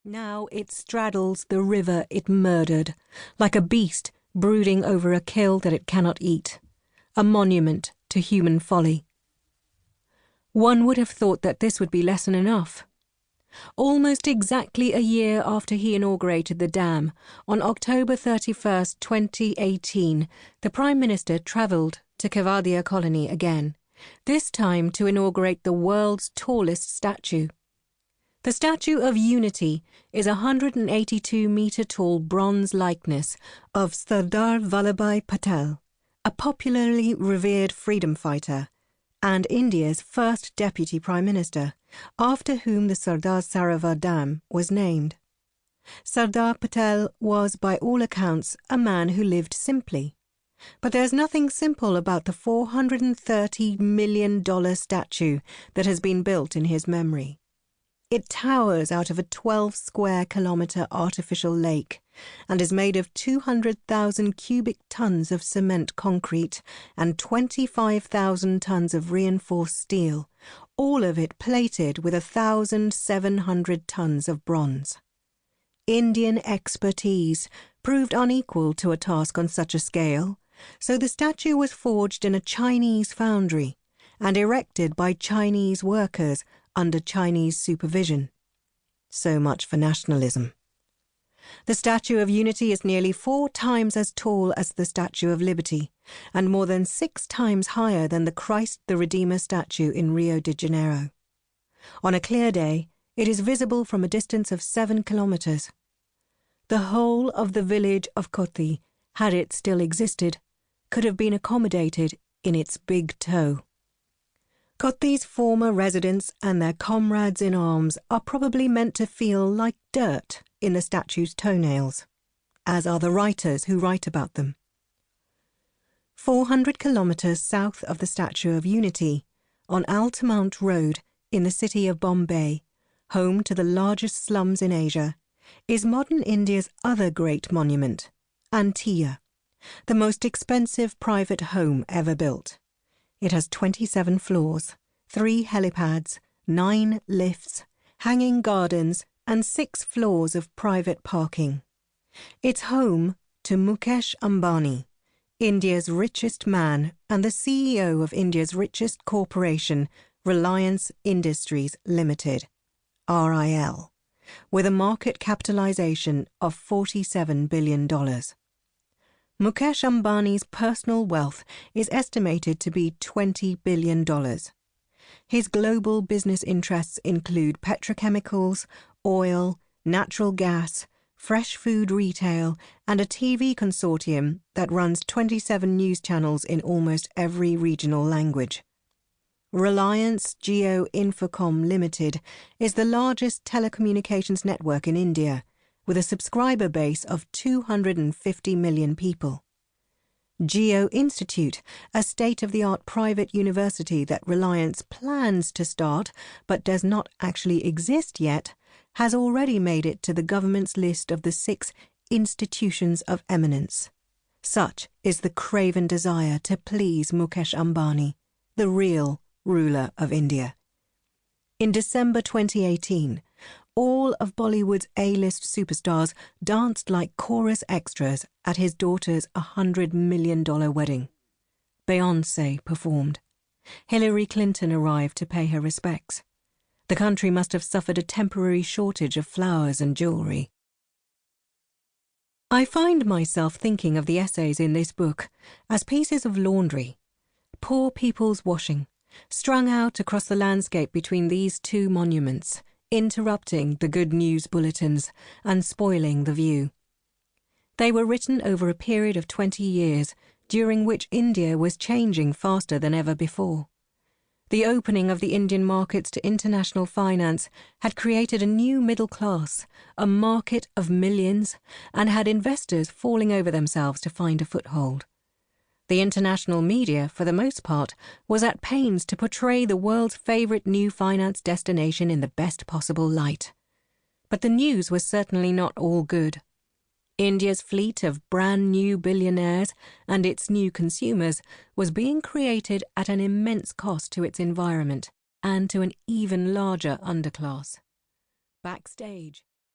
Now it straddles the river it murdered, like a beast brooding over a kill that it cannot eat, a monument to human folly. One would have thought that this would be lesson enough. Almost exactly a year after he inaugurated the dam, on October 31st, 2018, the Prime Minister travelled to Kevadia colony again, this time to inaugurate the world's tallest statue. The Statue of Unity is a 182-metre-tall bronze likeness of Sardar Vallabhbhai Patel, a popularly revered freedom fighter, and India's first Deputy Prime Minister, after whom the Sardar Sarovar Dam was named. Sardar Patel was, by all accounts, a man who lived simply. But there's nothing simple about the $430 million statue that has been built in his memory. It towers out of a 12-square-kilometre artificial lake and is made of 200,000 cubic tons of cement concrete and 25,000 tons of reinforced steel, all of it plated with 1,700 tons of bronze. Indian expertise proved unequal to a task on such a scale, so the statue was forged in a Chinese foundry and erected by Chinese workers under Chinese supervision. So much for nationalism. The Statue of Unity is nearly 4 times as tall as the Statue of Liberty, and more than 6 times higher than the Christ the Redeemer statue in Rio de Janeiro. On a clear day, it is visible from a distance of 7 kilometres. The whole of the village of Koti, had it still existed, could have been accommodated in its big toe. Koti's former residents and their comrades in arms are probably meant to feel like dirt in the statue's toenails, as are the writers who write about them. 400 kilometres south of the Statue of Unity, on Altamount Road in the city of Bombay, home to the largest slums in Asia, is modern India's other great monument, Antia, the most expensive private home ever built. It has 27 floors, 3 helipads, 9 lifts, hanging gardens, and 6 floors of private parking. It's home to Mukesh Ambani, India's richest man and the CEO of India's richest corporation, Reliance Industries Limited, RIL, with a market capitalization of $47 billion. Mukesh Ambani's personal wealth is estimated to be $20 billion. His global business interests include petrochemicals, oil, natural gas, fresh food retail, and a TV consortium that runs 27 news channels in almost every regional language. Reliance Jio Infocom Limited is the largest telecommunications network in India, with a subscriber base of 250 million people. Geo Institute, a state-of-the-art private university that Reliance plans to start but does not actually exist yet, has already made it to the government's list of the 6 institutions of eminence. Such is the craven desire to please Mukesh Ambani, the real ruler of India. In December 2018, all of Bollywood's A-list superstars danced like chorus extras at his daughter's $100 million wedding. Beyoncé performed. Hillary Clinton arrived to pay her respects. The country must have suffered a temporary shortage of flowers and jewellery. I find myself thinking of the essays in this book as pieces of laundry, poor people's washing, strung out across the landscape between these 2 monuments, interrupting the good news bulletins and spoiling the view. They were written over a period of 20 years, during which India was changing faster than ever before. The opening of the Indian markets to international finance had created a new middle class, a market of millions, and had investors falling over themselves to find a foothold. The international media, for the most part, was at pains to portray the world's favourite new finance destination in the best possible light. But the news was certainly not all good. India's fleet of brand-new billionaires and its new consumers was being created at an immense cost to its environment and to an even larger underclass. Backstage,